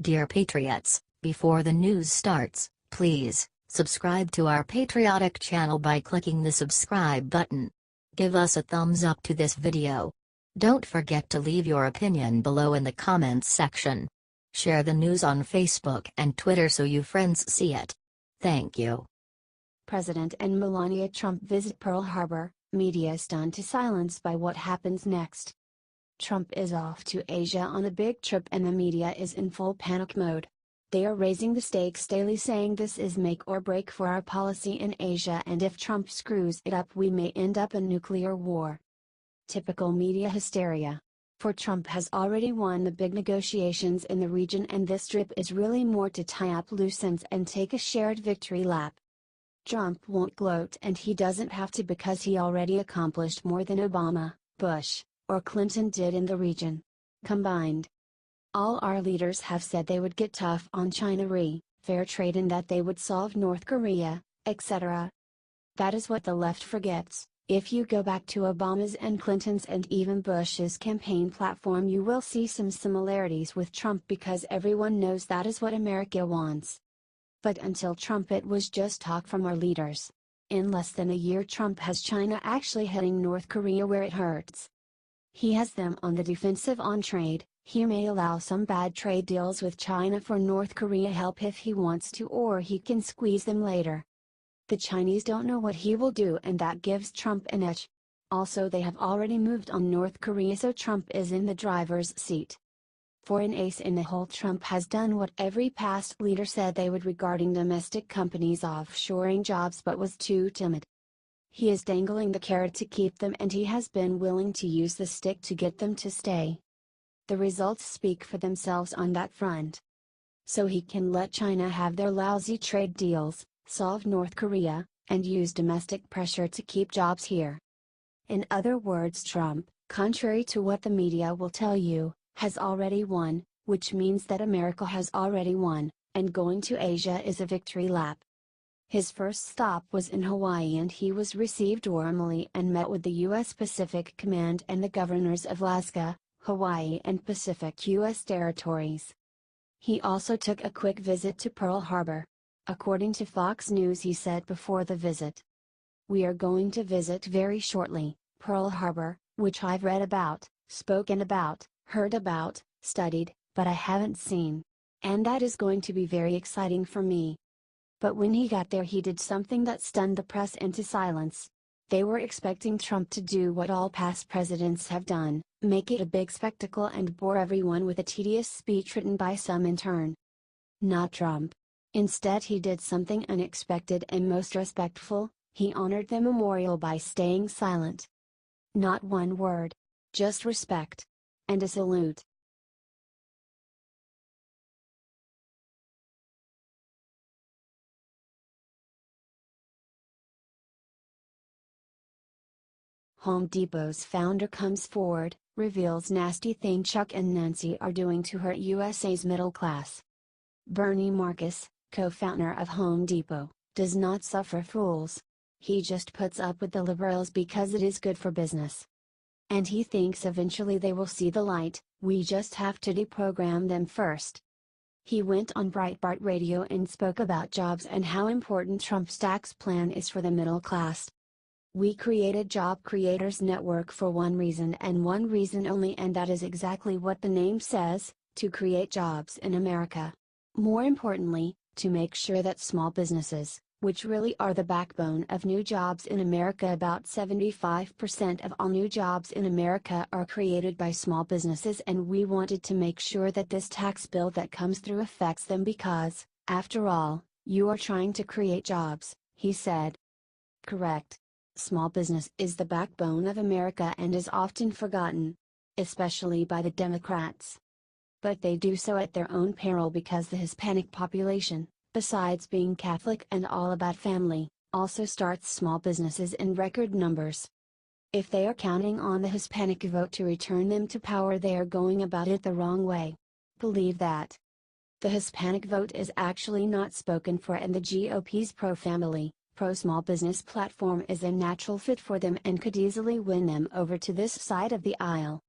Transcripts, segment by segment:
Dear Patriots, before the news starts, please subscribe to our patriotic channel by clicking the subscribe button. Give us a thumbs up to this video. Don't forget to leave your opinion below in the comments section. Share the news on Facebook and Twitter so you friends see it. Thank you. President and Melania Trump visit Pearl Harbor, media stunned to silence by what happens next. Trump is off to Asia on a big trip and the media is in full panic mode. They are raising the stakes daily, saying this is make or break for our policy in Asia, and if Trump screws it up we may end up in nuclear war. Typical media hysteria. For Trump has already won the big negotiations in the region, and this trip is really more to tie up loose ends and take a shared victory lap. Trump won't gloat, and he doesn't have to, because he already accomplished more than Obama, Bush, or Clinton did in the region combined. All our leaders have said they would get tough on China fair trade, and that they would solve North Korea, etc. That is what the left forgets. If you go back to Obama's and Clinton's and even Bush's campaign platform, you will see some similarities with Trump, because everyone knows that is what America wants. But until Trump, it was just talk from our leaders. In less than a year, Trump has China actually hitting North Korea where it hurts. He has them on the defensive on trade. He may allow some bad trade deals with China for North Korea help if he wants to, or he can squeeze them later. The Chinese don't know what he will do, and that gives Trump an edge. Also, they have already moved on North Korea, so Trump is in the driver's seat. For an ace in the hole, Trump has done what every past leader said they would regarding domestic companies offshoring jobs, but was too timid. He is dangling the carrot to keep them, and he has been willing to use the stick to get them to stay. The results speak for themselves on that front. So he can let China have their lousy trade deals, solve North Korea, and use domestic pressure to keep jobs here. In other words, Trump, contrary to what the media will tell you, has already won, which means that America has already won, and going to Asia is a victory lap. His first stop was in Hawaii, and he was received warmly and met with the U.S. Pacific Command and the governors of Alaska, Hawaii and Pacific U.S. territories. He also took a quick visit to Pearl Harbor. According to Fox News, he said before the visit, "We are going to visit very shortly, Pearl Harbor, which I've read about, spoken about, heard about, studied, but I haven't seen. And that is going to be very exciting for me." But when he got there, he did something that stunned the press into silence. They were expecting Trump to do what all past presidents have done, make it a big spectacle and bore everyone with a tedious speech written by some intern. Not Trump. Instead, he did something unexpected and most respectful. He honored the memorial by staying silent. Not one word. Just respect. And a salute. Home Depot's founder comes forward, reveals nasty thing Chuck and Nancy are doing to hurt USA's middle class. Bernie Marcus, co-founder of Home Depot, does not suffer fools. He just puts up with the liberals because it is good for business. And he thinks eventually they will see the light. We just have to deprogram them first. He went on Breitbart Radio and spoke about jobs and how important Trump's tax plan is for the middle class. "We created Job Creators Network for one reason and one reason only, and that is exactly what the name says, to create jobs in America. More importantly, to make sure that small businesses, which really are the backbone of new jobs in America, about 75% of all new jobs in America are created by small businesses, and we wanted to make sure that this tax bill that comes through affects them because, after all, you are trying to create jobs," he said. Correct. Small business is the backbone of America and is often forgotten. Especially by the Democrats. But they do so at their own peril, because the Hispanic population, besides being Catholic and all about family, also starts small businesses in record numbers. If they are counting on the Hispanic vote to return them to power, they are going about it the wrong way. Believe that. The Hispanic vote is actually not spoken for, and the GOP's pro-family, pro-small business platform is a natural fit for them and could easily win them over to this side of the aisle.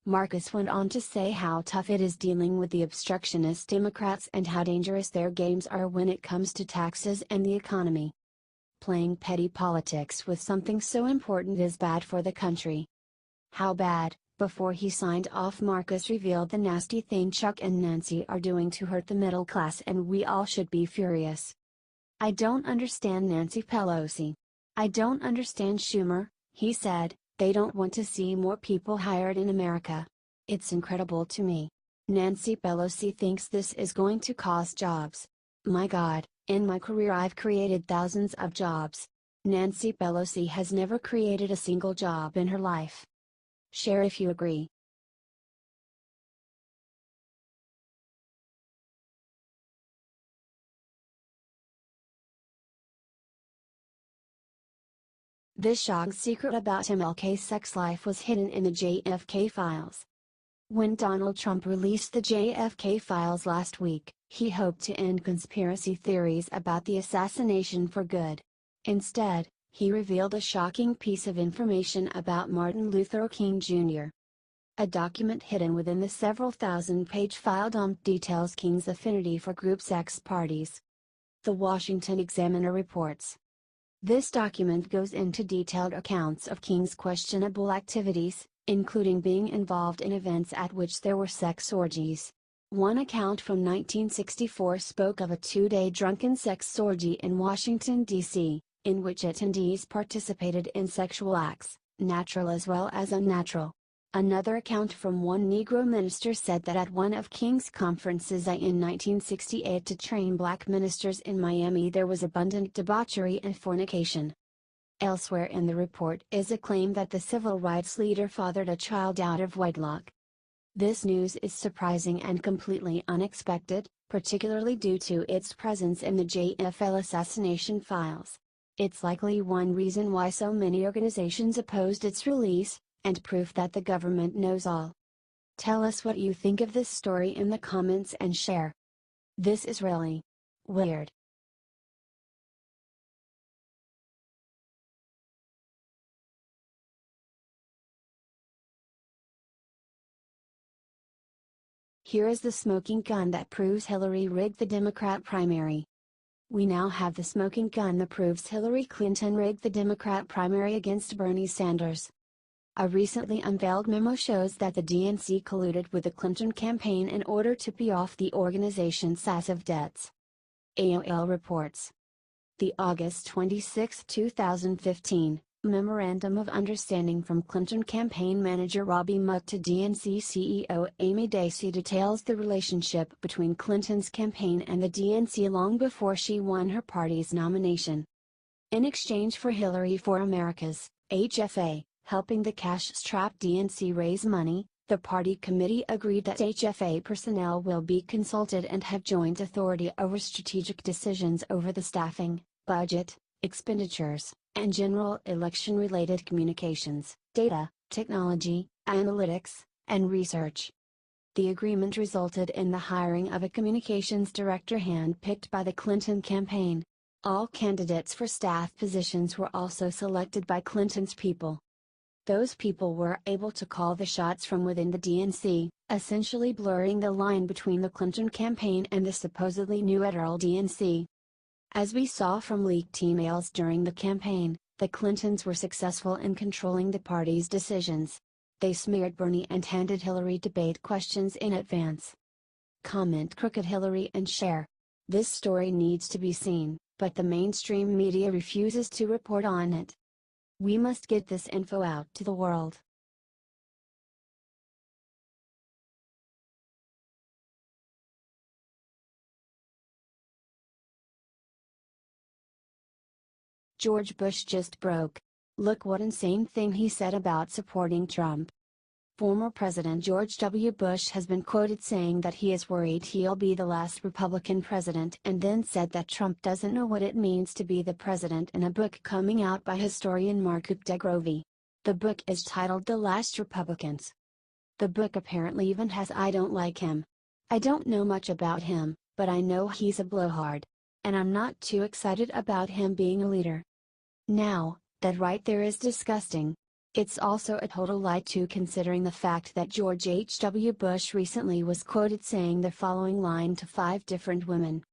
Marcus went on to say how tough it is dealing with the obstructionist Democrats and how dangerous their games are when it comes to taxes and the economy. Playing petty politics with something so important is bad for the country. How bad? Before he signed off, Marcus revealed the nasty thing Chuck and Nancy are doing to hurt the middle class, and we all should be furious. I don't understand Nancy Pelosi. I don't understand Schumer, he said. They don't want to see more people hired in America. It's incredible to me. Nancy Pelosi thinks this is going to cost jobs. My God, in my career I've created thousands of jobs. Nancy Pelosi has never created a single job in her life. Share if you agree. This shocking secret about MLK's sex life was hidden in the JFK files. When Donald Trump released the JFK files last week, he hoped to end conspiracy theories about the assassination for good. Instead, he revealed a shocking piece of information about Martin Luther King Jr. A document hidden within the several thousand-page file dump details King's affinity for group sex parties. The Washington Examiner reports. This document goes into detailed accounts of King's questionable activities, including being involved in events at which there were sex orgies. One account from 1964 spoke of a 2-day drunken sex orgy in Washington, D.C., in which attendees participated in sexual acts, natural as well as unnatural. Another account from one Negro minister said that at one of King's conferences in 1968 to train black ministers in Miami there was abundant debauchery and fornication. Elsewhere in the report is a claim that the civil rights leader fathered a child out of wedlock. This news is surprising and completely unexpected, particularly due to its presence in the JFL assassination files. It's likely one reason why so many organizations opposed its release, and proof that the government knows all. Tell us what you think of this story in the comments and share. This is really weird. Here is the smoking gun that proves Hillary rigged the Democrat primary. We now have the smoking gun that proves Hillary Clinton rigged the Democrat primary against Bernie Sanders. A recently unveiled memo shows that the DNC colluded with the Clinton campaign in order to pay off the organization's massive debts. AOL reports. The August 26, 2015, Memorandum of Understanding from Clinton campaign manager Robbie Muck to DNC CEO Amy Dacey details the relationship between Clinton's campaign and the DNC long before she won her party's nomination. In exchange for Hillary for America's, HFA, helping the cash-strapped DNC raise money, the party committee agreed that HFA personnel will be consulted and have joint authority over strategic decisions over the staffing, budget, expenditures, and general election-related communications, data, technology, analytics, and research. The agreement resulted in the hiring of a communications director hand-picked by the Clinton campaign. All candidates for staff positions were also selected by Clinton's people. Those people were able to call the shots from within the DNC, essentially blurring the line between the Clinton campaign and the supposedly neutral DNC. As we saw from leaked emails during the campaign, the Clintons were successful in controlling the party's decisions. They smeared Bernie and handed Hillary debate questions in advance. Comment Crooked Hillary and share. This story needs to be seen, but the mainstream media refuses to report on it. We must get this info out to the world. George Bush just broke. Look what insane thing he said about supporting Trump. Former President George W. Bush has been quoted saying that he is worried he'll be the last Republican president, and then said that Trump doesn't know what it means to be the president in a book coming out by historian Mark Updegrove. The book is titled The Last Republicans. The book apparently even has "I don't like him." I don't know much about him, but I know he's a blowhard. And I'm not too excited about him being a leader. Now, that right there is disgusting. It's also a total lie too, considering the fact that George H.W. Bush recently was quoted saying the following line to 5 different women.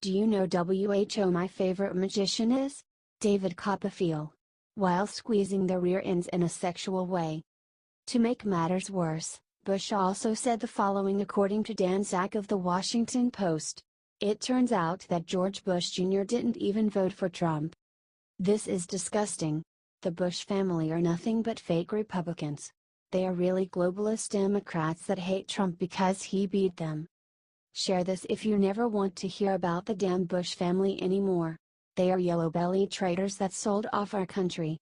"Do you know WHO my favorite magician is? David Copperfield," while squeezing their rear ends in a sexual way. To make matters worse, Bush also said the following according to Dan Zak of the Washington Post. "It turns out that George Bush Jr. didn't even vote for Trump. This is disgusting. The Bush family are nothing but fake Republicans. They are really globalist Democrats that hate Trump because he beat them." Share this if you never want to hear about the damn Bush family anymore. They are yellow-bellied traitors that sold off our country.